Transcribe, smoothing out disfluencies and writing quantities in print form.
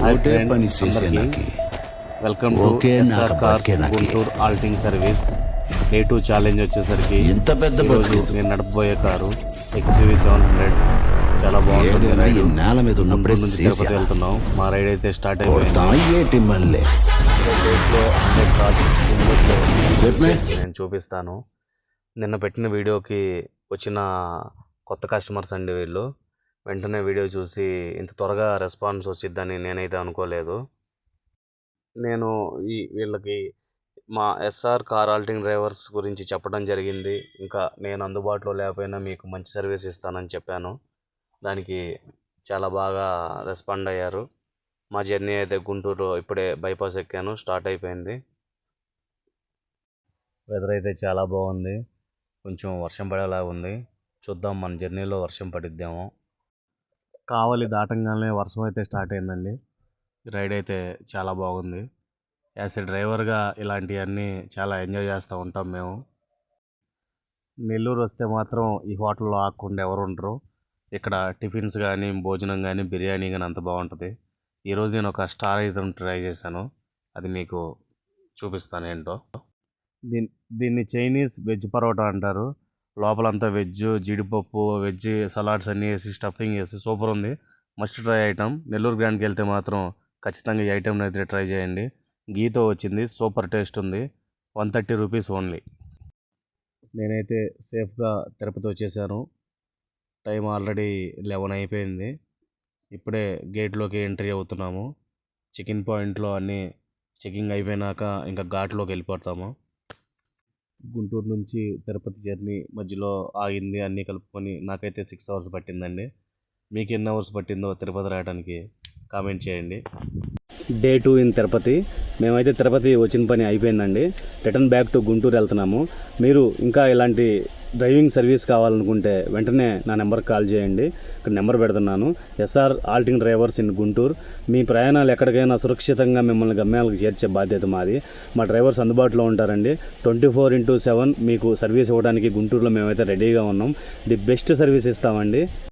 ఒకటే పని చేసేనాకి welcome to SR cars Guntur acting service. Day 2 challenge వచ్చేసరికి ఇంత పెద్ద రోజు నేను నడపబోయే కారు XUV 700 చాలా బాగుంటుంది. నేల మీద ఉన్న గుంటూరు నుంచి తిరుపతి వెళ్తున్నాం. మా రైడ్ అయితే స్టార్ట్ అయిపోయింది. మళ్ళీ 100 కార్స్ నేను చూపిస్తాను. నిన్న పెట్టిన వీడియోకి వచ్చిన కొత్త కస్టమర్స్ అండి వీళ్ళు. వెంటనే వీడియో చూసి ఇంత త్వరగా రెస్పాన్స్ వచ్చిద్దని నేనైతే అనుకోలేదు. నేను వీళ్ళకి మా ఎస్ఆర్ కార్ ఆల్టింగ్ డ్రైవర్స్ గురించి చెప్పడం జరిగింది. ఇంకా నేను అందుబాటులో లేకపోయినా మీకు మంచి సర్వీస్ ఇస్తానని చెప్పాను. దానికి చాలా బాగా రెస్పాండ్ అయ్యారు. మా జర్నీ అయితే గుంటూరు ఇప్పుడే బైపాస్ ఎక్కాను, స్టార్ట్ అయిపోయింది. వెదర్ అయితే చాలా బాగుంది. కొంచెం వర్షం పడేలా ఉంది. చూద్దాం మన జర్నీలో వర్షం పడిద్దాము. కావలి దాటంగానే వర్షం అయితే స్టార్ట్ అయిందండి. రైడ్ అయితే చాలా బాగుంది. యాజ్ ఏ డ్రైవర్గా ఇలాంటివన్నీ చాలా ఎంజాయ్ చేస్తూ ఉంటాం మేము. నెల్లూరు వస్తే మాత్రం ఈ హోటల్లో ఆగకుండా ఎవరు ఉండరు. ఇక్కడ టిఫిన్స్ కానీ, భోజనం కానీ, బిర్యానీ కానీ అంత బాగుంటుంది. ఈరోజు నేను ఒక స్టార్ ఐటమ్ ట్రై చేశాను. అది మీకు చూపిస్తాను ఏంటో. దీన్ని చైనీస్ వెజ్ పరోటా అంటారు. లోపలంతా వెజ్, జీడిపప్పు, వెజ్ సలాడ్స్ అన్నీ వేసి స్టఫింగ్ వేసి సూపర్ ఉంది. Must try item. నెల్లూరు గ్రాండ్కి వెళ్తే మాత్రం ఖచ్చితంగా ఈ ఐటమ్ని అయితే ట్రై చేయండి. గీతో వచ్చింది, సూపర్ టేస్ట్ ఉంది. 130 రూపీస్ ఓన్లీ. నేనైతే సేఫ్గా తిరుపతి వచ్చేసాను. టైం ఆల్రెడీ 11 అయిపోయింది. ఇప్పుడే గేట్లోకి ఎంట్రీ అవుతున్నాము. చెకింగ్ పాయింట్లో అన్నీ చెకింగ్ అయిపోయినాక ఇంకా ఘాట్లోకి వెళ్ళిపోతాము. గుంటూరు నుంచి తిరుపతి జర్నీ మధ్యలో ఆగింది. అన్నీ కలుపుకొని నాకైతే 6 అవర్స్ పట్టిందండి. మీకు ఎన్ని అవర్స్ పట్టిందో తిరుపతి రావడానికి కామెంట్ చేయండి. Day 2 in Tirupati. మేమైతే తిరుపతి వచ్చిన పని అయిపోయిందండి. రిటర్న్ బ్యాక్ టు గుంటూరు వెళ్తున్నాము. మీరు ఇంకా ఇలాంటి డ్రైవింగ్ సర్వీస్ కావాలనుకుంటే వెంటనే నా నెంబర్కి కాల్ చేయండి. ఇక్కడ నెంబర్ పెడుతున్నాను. SR acting drivers in Guntur. మీ ప్రయాణాలు ఎక్కడికైనా సురక్షితంగా మిమ్మల్ని గమ్యాలకు చేర్చే బాధ్యత మాది. మా డ్రైవర్స్ అందుబాటులో ఉంటారండి. 24/7 మీకు సర్వీస్ ఇవ్వడానికి గుంటూరులో మేమైతే రెడీగా ఉన్నాం. ది బెస్ట్ సర్వీస్ ఇస్తామండి.